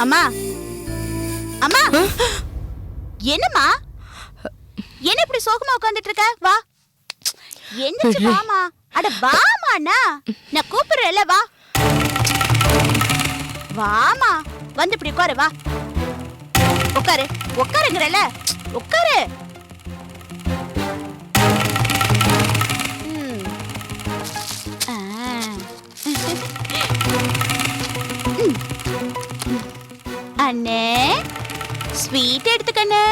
அம்மா அம்மா, என்னம்மா என்ன இப்படி சோகமா உட்கார்ந்துட்டு இருக்க? வா எந்திரிச்சு வாமா. அட வாமாண்ணா, நான் கூப்பிடுறேன்ல, வா வாமா. வந்து இப்படி உட்காரு, வா உட்காரு. உட்காருங்கிறல, உட்காரு. அண்ணே ஸ்வீட் எடுத்துக்கண்ணே.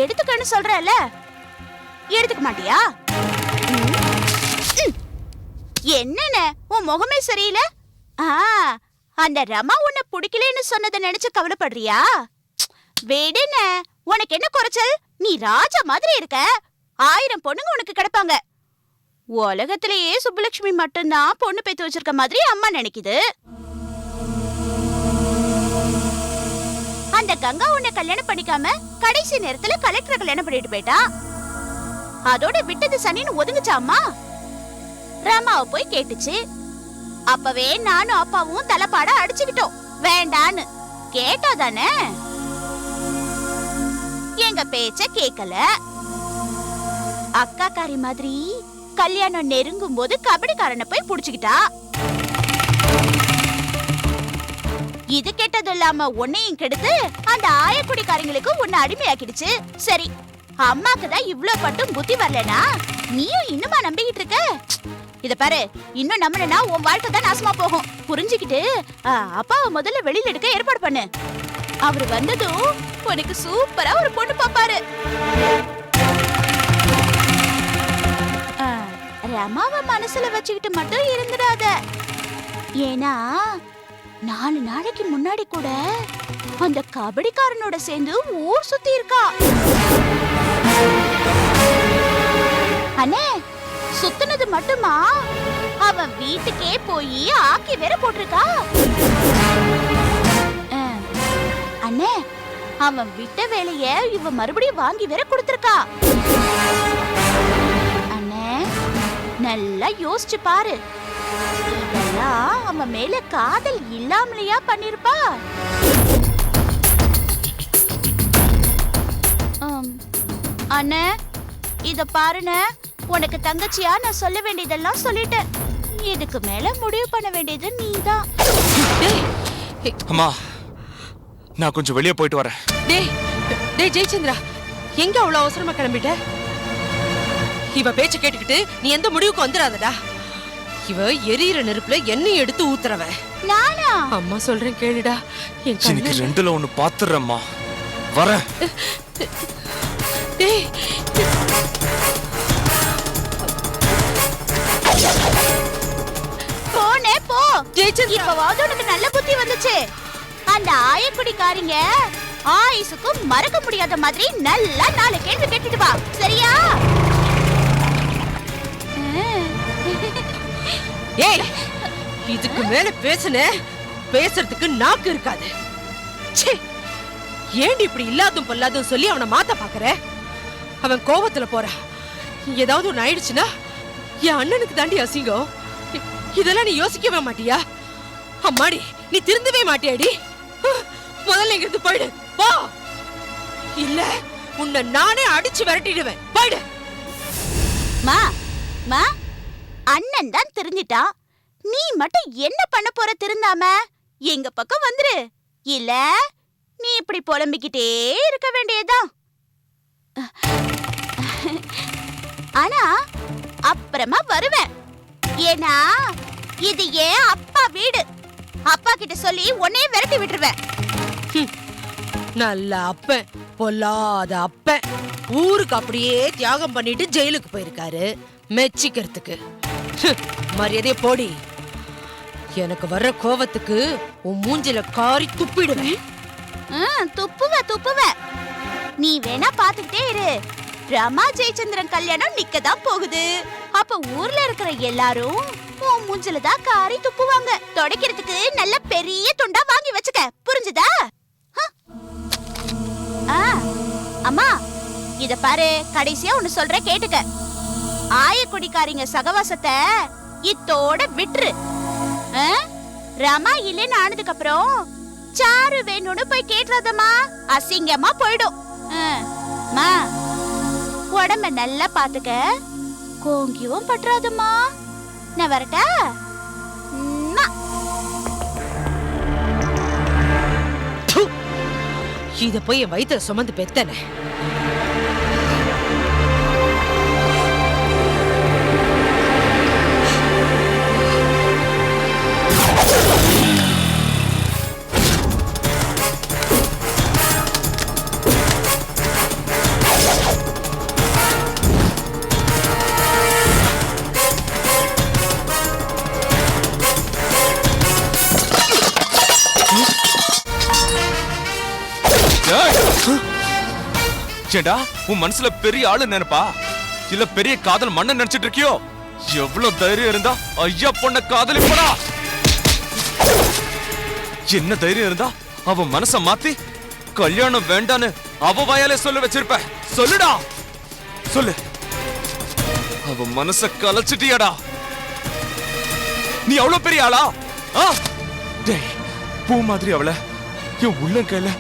எடுத்துக்கன்னு சொல்றல, எடுத்துக்க மாட்டியா? என்னண்ணே உன் முகமே சரியில்லை. அந்த ரமா உன்னை பிடிக்கலன்னு சொன்னதை நினைச்சு கவலைப்படுறியா? வேடுன, உனக்கு என்ன குறைச்சல்? நீ ராஜா மாதிரி இருக்க. 1000 பொண்ணுங்க உனக்கு கிடைப்பாங்க. உலகத்திலேயே சுப்புலட்சுமி மட்டும்தான் பொண்ணு பெத்து வச்சிருக்க மாதிரி அம்மா நினைக்குது. அந்த கங்கா உன்னை கல்யாணம் பண்ணிக்காம கடைசி நேரத்துல கலெக்டர் கல்யாணம் பண்ணிட்டு போயிட்டா. அதோட விட்டது சனின்னு ஒதுங்குச்சா அம்மா? ராமாவை போய் கேட்டுச்சு. அப்பவே நானும் அப்பாவும் தலைப்பாட அடிச்சுக்கிட்டோம் வேண்டான்னு. கேட்டாதானே? எங்க பேச்ச கேக்கல. அக்காக்காரி மாதிரி கல்யாணம் நெருங்கும் போது கபடிக்காரனை போய் புடிச்சுக்கிட்டா. இது கெட்டது இல்லாம உன்னையும் கெடுத்து அந்த ஆயக்குடிக்காரங்களுக்கு உன்னை அடிமையாக்கிடுச்சு. சரி, அம்மாக்கு தான் இவ்ளோ பட்டும் புத்தி வரலனா நீயும் இன்னுமா நம்பிக்கிட்டு இருக்க? இத பாரு, இன்னும் நம்பினா உன் வாழ்க்கை தான் நாசமா போகும். புரிஞ்சுக்கிட்டு அப்பாவை முதல்ல வெளியில எடுக்க ஏற்பாடு பண்ணு. அவரு வந்ததும் உனக்கு சூப்பரா ஒரு பொண்ணு பாப்பாரு. ரமாவை மனசுல வச்சுக்கிட்டு மட்டும் இருந்துடாத. ஏன்னா 4 நாளைக்கு முன்னாடி கூட அந்த கபடிக்காரனோட சேர்ந்து ஊர் சுத்தி இருக்கா. அண்ணே, சுத்துனது மட்டுமா, அவன் வீட்டுக்கே போய் ஆக்கி வேற போட்டிருக்கா. அண்ணே, அவன் விட்ட வேலைய இவ மறுபடியும் வாங்கி வேற கொடுத்திருக்கா. அண்ணே, நல்லா யோசிச்சு பாரு. இதெல்லாம் அவன் மேல காதல் இல்லாமலையா பண்ணிருப்பா? அண்ணே, இத பாருண்ணே, உனக்கு தங்கச்சியா நான் சொல்ல வேண்டியதெல்லாம் சொல்லிட்டேன். இதுக்கு மேல முடிவு பண்ண வேண்டியது நீதான். அம்மா, நான் கொஞ்சம் வெளியே போயிட்டு வரேன். டேய் ஜெயச்சந்திரா, எங்க அவ்வளவு அவசரமா கிளம்பிட்ட? இவ பேச்ச கேட்டுக்கிட்டு நீ எந்த முடிவுக்கு வந்துடாதடா. இவ எரியிற நெருப்புல எண்ணெய் எடுத்து ஊத்துறவ. நானா? அம்மா சொல்றேன் கேளுடா. எனக்கு 2ல 1 பாத்துறேம்மா. வரேன். டேய், போனே போ. ஜெயச்சந்திரா, இப்பவாவது உனக்கு நல்ல புத்தி வந்துச்சு. அந்த ஆயக்குடிக்காரிங்க ஆயுசுக்கும் மறக்க முடியாத மாதிரி நல்லா 4 கேள்வி கேட்டுட்டு வா, சரியா? ஏய், இதுக்கு மேல பேசுறதுக்கு நாக்கு இருக்காது. ஏண்டி இப்படி இல்லாதும் பொல்லாதும் சொல்லி அவனை மாத்த பாக்குற? அவன் கோபத்துல போறா. ஏதாவது ஒண்ணு ஆயிடுச்சுன்னா என் அண்ணனுக்கு தாண்டி அசிங்கம். இதெல்லாம் நீ யோசிக்கவே மாட்டியா? அம்மாடி, நீ திருந்தவே மாட்டியாடி? முதல்ல இங்க இருந்து போயிடு, போ. இல்ல உன்னை நானே அடிச்சு விரட்டிடுவேன். போயிடு. மா மா, அண்ணன் தான் திருந்திட்டா. நீ மட்டும் என்ன பண்ண போற? திருந்தாம எங்க பக்கம் வந்துரு. இல்ல நீ இப்படி புலம்பிக்கிட்டே இருக்க வேண்டியதுதான். ஆனா அப்புறமா வருவேன். ஏன்னா இது ஏன் அப்பா வீடு. அப்பா கிட்ட சொல்லி உன்னையே விரட்டி விட்டுருவேன். நல்ல அப்பன், பொல்லாத அப்பன். ஊருக்கு அப்படியே தியாகம் பண்ணிட்டு ஜெயிலுக்கு போயிருக்காரு மெச்சிக்கிறதுக்கு. மரியாதைய போடி. எனக்கு வர்ற கோவத்துக்கு உன் மூஞ்சில காரி துப்பிடுவேன். துப்புவ. நீ வேணா பாத்துக்கிட்டே இரு. ரமா ஜெயச்சந்திரன் கல்யாணம் நிக்கதான் போகுது. அப்ப ஊர்ல இருக்கிற எல்லாரும் உன் மூஞ்சில தான் காரி துப்புவாங்க. தொடக்கிறதுக்கு நல்ல பெரிய துண்டா வாங்கி வச்சுக்க, புரிஞ்சுதா? அம்மா, இத பாரு, கடைசியா ஒன்னு சொல்ற கேட்டுக்க. ஆயக்குடிக்காரிங்க சகவாசத்தை இத்தோட விட்டுரு. ஆ? ரமா இல்லைன்னு ஆனதுக்கு அப்புறம் சாரு வேணும்னு போய் கேட்டுறதம்மா, அசிங்கமா போயிடும். மா, உடம்ப நல்லா பாத்துக்க, கோங்கியும் பட்டுறாதம்மா. நான் வரட்டா? இத போய் என் வயித்துல சுமந்து பெத்தனே. ஏண்டா உன் மனசுல பெரிய ஆளு நினைப்பா இல்ல பெரிய காதல் மண்ண நினைச்சிட்டு இருக்கியோ? எவ்வளவு தைரியம் இருந்தா ஐயா பொண்ண காதலிப்படா? என்ன தைரியம் இருந்தா அவ மனச மாத்தி கல்யாணம் வேண்டான்னு அவ வாயாலே சொல்ல வச்சிருப்ப? சொல்லுடா, சொல்லு. அவ மனச கலைச்சிட்டியாடா? நீ அவ்வளவு பெரிய ஆளா? டேய், பூ மாதிரி அவளை என் உள்ள கையில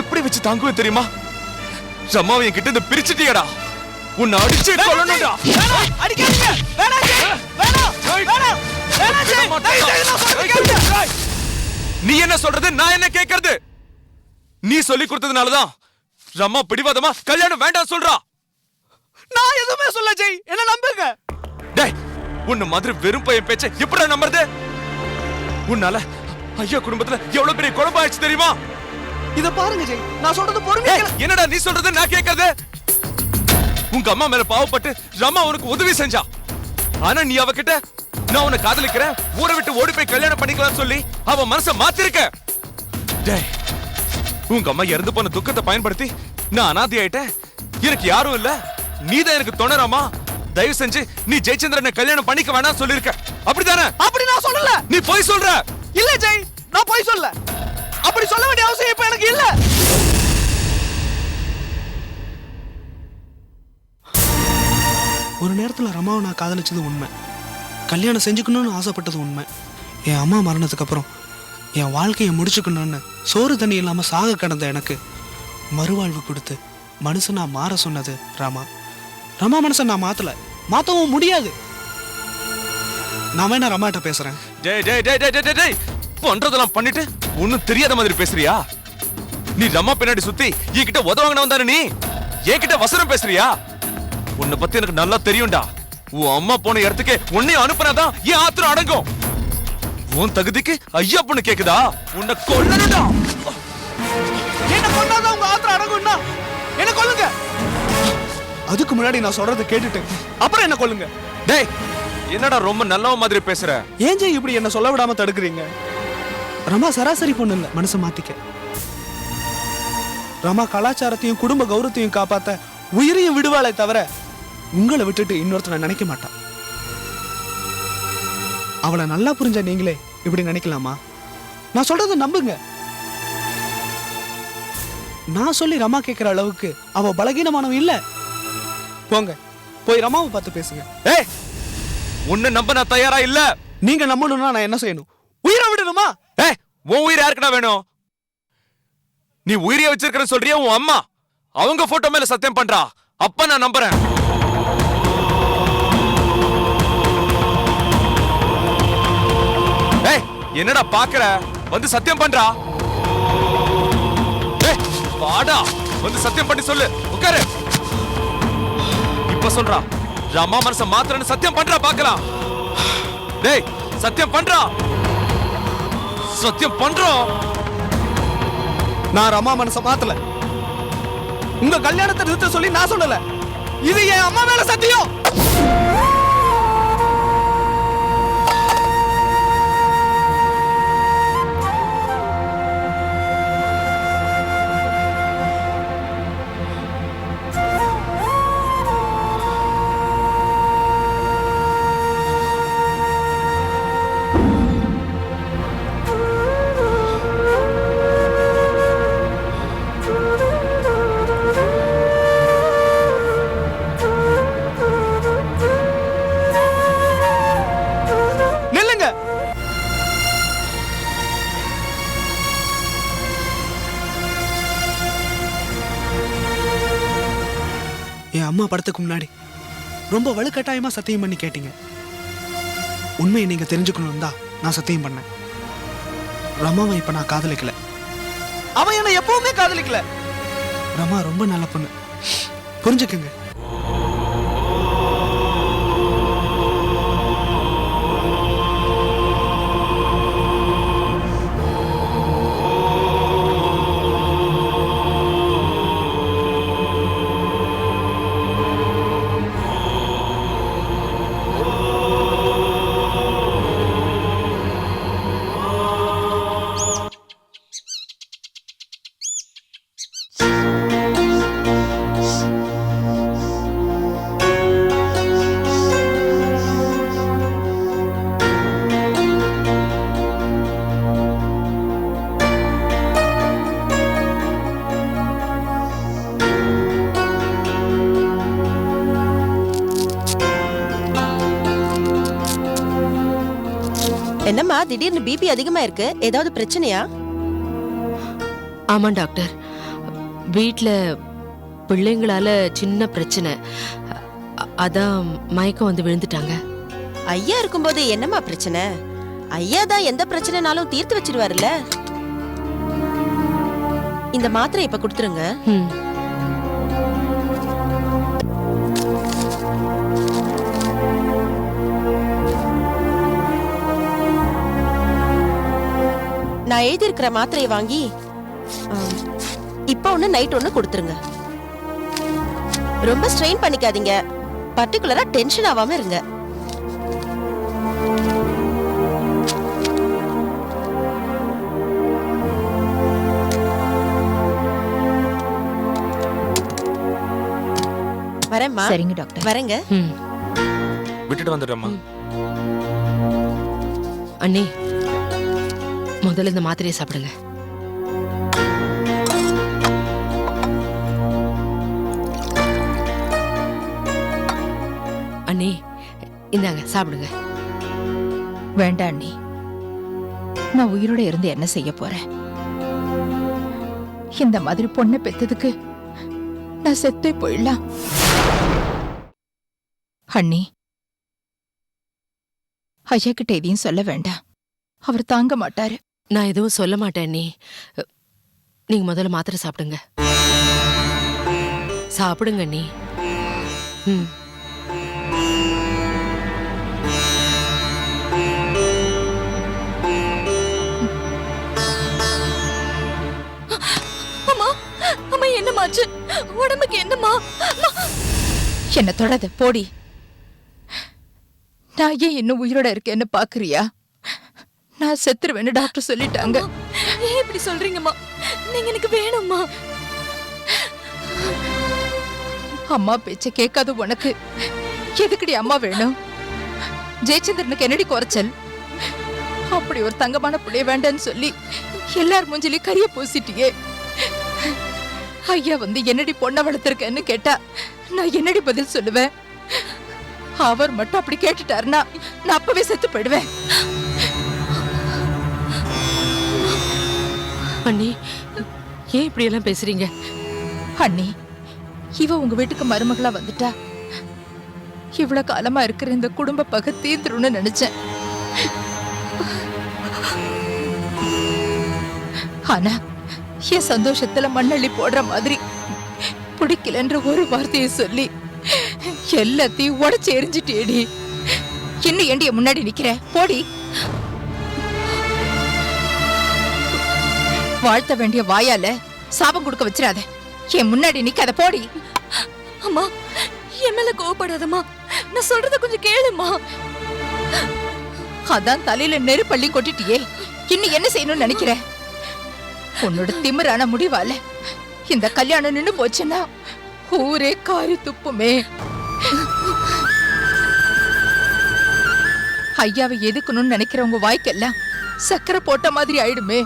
எப்படி வச்சு தாங்குவேன் தெரியுமா? ரமாவை என் கிட்ட இருந்து பிரிச்சுட்டியடா. உன்னை அடிச்சு கொல்லணும்டா. அடிக்காதீங்க. வேணாம் ஜெய். வேணாம். வேணாம். வேணாம் ஜெய். நீ என்ன சொல்றது, நான் என்ன கேக்குறது? நீ சொல்லி கொடுத்ததுனாலதான் ரமா பிடிவாதமா கல்யாணம் வேண்டாம் சொல்றா. நான் எதுவுமே சொல்ல ஜெய். என்ன நம்புங்க. டேய், உன்ன மாதிரி வெறும் பையன் பேச்ச எப்படா நம்புறது? உன்னால ஐயா குடும்பத்துல எவ்வளவு பெரிய குழப்பம் ஆயிடுச்சு தெரியுமா? இத பாருங்க ஜெய். நான் சொல்றது பொறுமையா கேளு. என்னடா நீ சொல்றது நான் கேக்குறது? உங்க அம்மா மேல பாவப்பட்டு ரமா உனக்கு உதவி செஞ்சா. ஆனா நீ அவகிட்ட நான் உன்னை காதலிக்கிறேன், ஊரை விட்டு ஓடி போய் கல்யாணம் பண்ணிக்கலாம் சொல்லி அவ மனச மாத்திருக்க. டேய், உங்க அம்மா இறந்து போன துக்கத்தை பயன்படுத்தி நான் அனாதை ஆயிட்டேன், எனக்கு யாரும் இல்ல, நீதான் எனக்கு துணராமா, தயவு செஞ்சு நீ ஜெயச்சந்திரனை கல்யாணம் பண்ணிக்க வேணாம் சொல்லிருக்க. அப்படிதானே? அப்படி நான் சொல்லல. நீ போய் சொல்ற. இல்ல ஜெய், நான் போய் சொல்ல. அப்படி சொல்ல வேண்டிய அவசியம் இப்ப எனக்கு இல்ல. ஒரு நேரத்துல ரமாவை நான் காதலிச்சது உண்மை, கல்யாணம் செஞ்சுக்கணும்னு ஆசைப்பட்டது உண்மை. என் அம்மா மரணத்துக்கு அப்புறம் என் வாழ்க்கையை முடிச்சுக்கணும்னு சோறு தண்ணி இல்லாம சாக கிடந்த எனக்கு மறுவாழ்வு கொடுத்து மனுஷனா மாற சொன்னது ரமா. ரமா மனசை நான் மாத்தல, மாத்தவும் முடியாது. நான் வேணா ரமாட்ட பேசுறேன். டேய் டேய் டேய் டேய் டேய் டேய், பண்றதெல்லாம் பண்ணிட்டு ஒண்ணும் தெரியாத மாதிரி பேசுறியா? நீ ரமா பின்னாடி சுத்தி என்கிட்ட உதவாங்கனவன் தானே நீ? என்கிட்ட வசனம் பேசுறியா? உன்னை பத்தி எனக்கு நல்லா தெரியும்டா. உன் அம்மா போன இடத்துக்கு உன்னையும் அனுப்புனாதான் என் ஆத்திரம் அடங்கும். உன் தகுதிக்கு ஐயா பொண்ணு கேக்குதா? உன்னை கொல்லணும்டா. என்ன கொண்டாதான் உங்க ஆத்திரம் அடங்கும்னா என்ன கொல்லுங்க. அதுக்கு முன்னாடி நான் சொல்றதை கேட்டுட்டு அப்புறம் என்ன கொல்லுங்க. டேய், என்னடா ரொம்ப நல்லவ மாதிரி பேசுற? ஏன் ஜெய் இப்படி என்ன சொல்ல விடாம தடுக்கிறீங்க? ரமா சராசரி பொண்ணு இல்ல, மனசை மாத்திக்க. ரமா கலாச்சாரத்தையும் குடும்ப கௌரவத்தையும் காப்பாத்த உயிரையும் விடுவாளே தவிர உங்களை விட்டுட்டு இன்னொருத்தனை நினைக்க மாட்டான். அவளை நல்லா புரிஞ்ச நீங்களே இப்படி நினைக்கலாமா? நான் சொல்றத நம்புங்க. நான் சொல்லி ரமா கேட்கிற அளவுக்கு அவ பலகீனமானவ இல்ல. போங்க, போய் ரமாவை பார்த்து பேசுங்க. ஏய், உன்னை நம்ப நான் தயாரா இல்ல. நீங்க நம்பணும்னா நான் என்ன செய்யணும்? உயிரை விடணுமா? ஏய், உன் உயிர் யாருக்குடா வேணும்? நீ உயிரிய வச்சிருக்கன்னு சொல்றியா? உன் அம்மா அவங்க போட்டோ மேல சத்தியம் பண்றா, அப்ப நான் நம்புறேன். ஏய், என்னடா பாக்குற? வந்து சத்தியம் பண்றா. ஏய், வாடா, வந்து சத்தியம் பண்ணி சொல்லு. உட்காரு. இப்ப சொல்றா, ரமா மனச மாத்திரன்னு சத்தியம் பண்றா பாக்கலாம். டேய், சத்தியம் பண்றா. சத்தியம் பண்றோம். நான் ரமா மனசை மாத்தல. உங்க கல்யாணத்தை நிறுத்த சொல்லி நான் சொல்லல. இது என் அம்மா மேல சத்தியம். என் அம்மா படத்துக்கு முன்னாடி ரொம்ப வலுக்கட்டாயமா சத்தியம் பண்ணி கேட்டீங்க. உண்மையை நீங்க தெரிஞ்சுக்கணும் தான் நான் சத்தியம் பண்ணேன். ரமாவை இப்ப நான் காதலிக்கல. அவன் என்ன எப்பவுமே காதலிக்கல. ரமா ரொம்ப நல்ல பொண்ணு, புரிஞ்சுக்குங்க. என்னம்மா திடீர்னு பிபி அதிகமா இருக்கு, ஏதாவது பிரச்சனையா? ஆமா டாக்டர், வீட்ல பிள்ளைங்களால சின்ன பிரச்சனை, அதான் மயக்கம் வந்து விழுந்துட்டாங்க. ஐயா இருக்கும்போது என்னம்மா பிரச்சனை? ஐயா தான் எந்த பிரச்சனைனாலும் தீர்த்து வச்சிருவாருல்ல. இந்த மாத்திரை இப்ப கொடுத்துருங்க. நான் எழுதியிருக்கிற மாத்திரையை வாங்கி இப்ப ஒண்ணு நைட் ஒண்ணு கொடுத்துருங்க. ரொம்ப ஸ்ட்ரெயின் பண்ணிக்காதீங்க, பர்டிகுலரா டென்ஷன் ஆகாம இருங்க. வரேம்மா. சரிங்க டாக்டர். வரேங்க. விட்டுட்டு வந்துடுறேம்மா. அண்ணே, முதல்ல இந்த மாத்திரையை சாப்பிடுங்க. அண்ணே, இந்தாங்க சாப்பிடுங்க. வேண்டாம் அண்ணி, நான் உயிரோட இருந்து என்ன செய்ய போறேன்? இந்த மாதிரி பொண்ணை பெத்ததுக்கு நான் செத்தே போயிடலாம். அண்ணி, ஐயா கிட்ட எதையும் சொல்ல வேண்டாம், அவர் தாங்க மாட்டாரு. நான் எதுவும் சொல்ல மாட்டேன் அண்ணி. நீங்க முதல்ல மாத்திரை சாப்பிடுங்க. சாப்பிடுங்க அண்ணி. அம்மா, அம்மா என்னமாச்சு? உடம்புக்கு என்னம்மா? என்ன தொடாத, போடி. நான் ஏன் இன்னும் உயிரோட இருக்கேன்னு பாக்குறியா? நான் செத்துருவேன்னு டாக்டர் சொல்லிட்டாங்க. ஏன் இப்படி சொல்றீங்கம்மா? நீங்க எனக்கு வேணும்மா. அம்மா பேச்ச கேட்காத உனக்கு எதுக்குடி அம்மா வேணும்? ஜெயச்சந்திரனுக்கு என்னடி குறைச்சல்? அப்படி ஒரு தங்கமான பிள்ளைய வேண்டான்னு சொல்லி எல்லார் மூஞ்சிலையும் கரிய பூசிட்டியே. ஐயா வந்து என்னடி பொண்ணை வளர்த்திருக்கேன்னு கேட்டா நான் என்னடி பதில் சொல்லுவேன்? அவர் மட்டும் அப்படி கேட்டுட்டாருன்னா நான் அப்பவே செத்து போயிடுவேன். அண்ணி, ஏன் இப்படி எல்லாம் பேசுறீங்க? அண்ணி, இவ உங்க வீட்டுக்கு மருமகளா வந்துட்டா இவ்வளவு காலமா இருக்கிற இந்த குடும்ப பகை தீந்துருன்னு நினைச்சேன். ஆனா என் சந்தோஷத்துல மண்ணள்ளி போடுற மாதிரி பிடிக்கலன்ற ஒரு வார்த்தையை சொல்லி எல்லாத்தையும் உடைச்சு எரிஞ்சிட்டேடி. இன்னும் ஏண்டிய முன்னாடி நிக்கிற? போடி. வாழ்த்த வேண்டிய வாயால சாபம் கொடுக்க வச்சிடாத. என் முன்னாடி நிக்காத, போடி. அம்மா, என் மேல கோவப்படாதம்மா, நான் சொல்றத கொஞ்சம் கேளுமா. அதான் தலையில நெருப்பள்ளி கொட்டிட்டியே, இன்னும் என்ன செய்யணும்னு நினைக்கிற? உன்னோட திமிரான முடிவால இந்த கல்யாணம் நின்னு போச்சுன்னா ஊரே காரி துப்புமே. ஐயாவை எதுக்கணும்னு நினைக்கிறவங்க வாய்க்கெல்லாம் சக்கரை போட்ட மாதிரி ஆயிடுமே.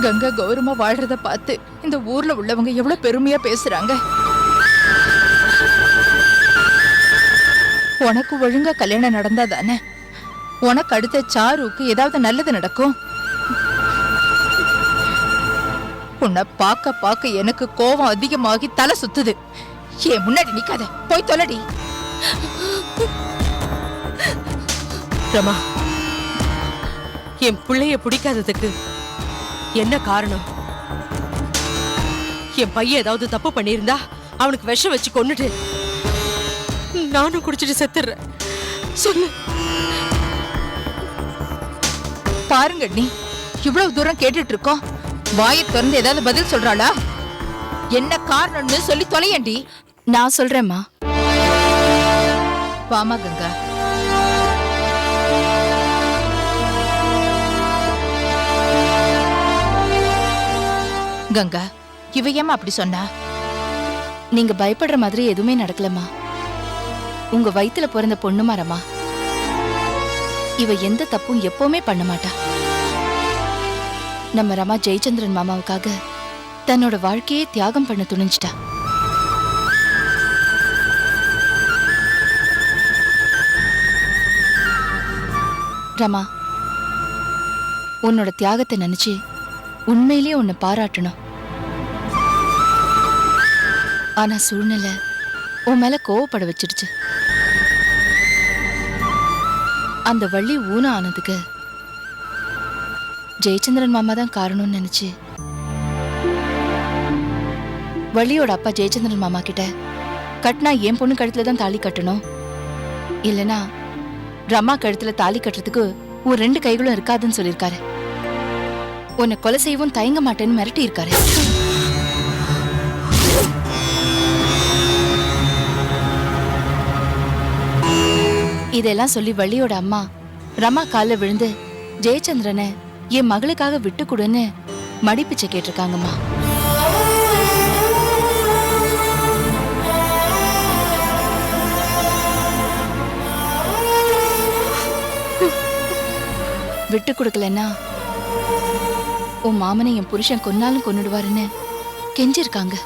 கங்கா கௌரவமா வாழ்றத பார்த்து இந்த ஊர்ல உள்ளவங்க எவ்வளவு பெருமையா பேசுறாங்க. உனக்கு ஒழுங்கா கல்யாணம் நடந்தா தானே உனக்கு அடுத்த சாருக்கு ஏதாவது நல்லது நடக்கும். உன்னை பார்க்க பார்க்க எனக்கு கோபம் அதிகமாகி தலை சுத்துது. ஏன் முன்னாடி நிக்காத, போய் தொலைடி. ரமா, என் பிள்ளைய பிடிக்காததுக்கு என்ன காரணம்? என் பையன் ஏதாவது தப்பு பண்ணியிருந்தா அவனுக்கு விஷம் வச்சு கொன்னுட்டு நானும் குடிச்சிட்டு செத்துறேன். சொல்லு. பாருங்க நீ இவ்வளவு தூரம் கேட்டுட்டு இருக்கோம், வாயை திறந்து ஏதாவது பதில் சொல்றாளா? என்ன காரணம்னு சொல்லி தொலையண்டி. நான் சொல்றேம்மா. வாமா கங்கா. கங்கா, இவ ஏமா அப்படி சொன்னா? நீங்க பயப்படுற மாதிரி எதுவுமே நடக்கலம்மா. உங்க வயித்துல பிறந்த பொண்ணு மரமா, இவ எந்த தப்பும் எப்பவுமே பண்ண மாட்டா. நம்ம ரமா ஜெயச்சந்திரன் மாமாவுக்காக தன்னோட வாழ்க்கையே தியாகம் பண்ண துணிஞ்சிட்டா. ரமா, உன்னோட தியாகத்தை நினைச்சு உண்மையிலேயே உன்னை பாராட்டணும். ஆனா சூழ்நிலை உன் மேல கோவப்பட வச்சிடுச்சு. அந்த வள்ளி ஊன ஆனதுக்கு ஜெயச்சந்திரன் மாமா தான் காரணம்னு நினைச்சு வள்ளியோட அப்பா ஜெயச்சந்திரன் மாமா கிட்ட கட்டினா என் பொண்ணு கழுத்துல தான் தாலி கட்டணும், இல்லனா ரமா கழுத்துல தாலி கட்டுறதுக்கு ஒரு 2 கைகளும் இருக்காதுன்னு சொல்லியிருக்காரு. உன்னை கொலை செய்யவும் தயங்க மாட்டேன்னு மிரட்டி இருக்காரு. இதெல்லாம் சொல்லி வள்ளியோட அம்மா ரமா காலில் விழுந்து ஜெயச்சந்திரனை என் மகளுக்காக விட்டு கொடுன்னு மடிப்பிச்சை கேட்டிருக்காங்கம்மா. விட்டு கொடுக்கலன்னா உன் மாமனை என் புருஷன் கொன்னாலும் கொன்னுடுவாருன்னு கெஞ்சிருக்காங்க.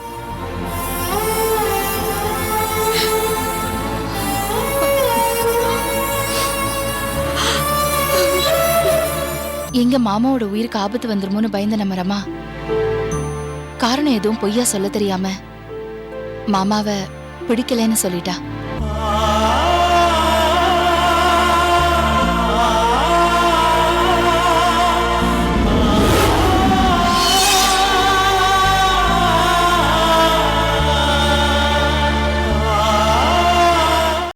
எங்க மாமாவோட உயிருக்கு ஆபத்து வந்துருமோன்னு பயந்த நம்ம ரமா காரணம் எதுவும் பொய்யா சொல்ல தெரியாம மாமாவை பிடிக்கலன்னு சொல்லிட்டா.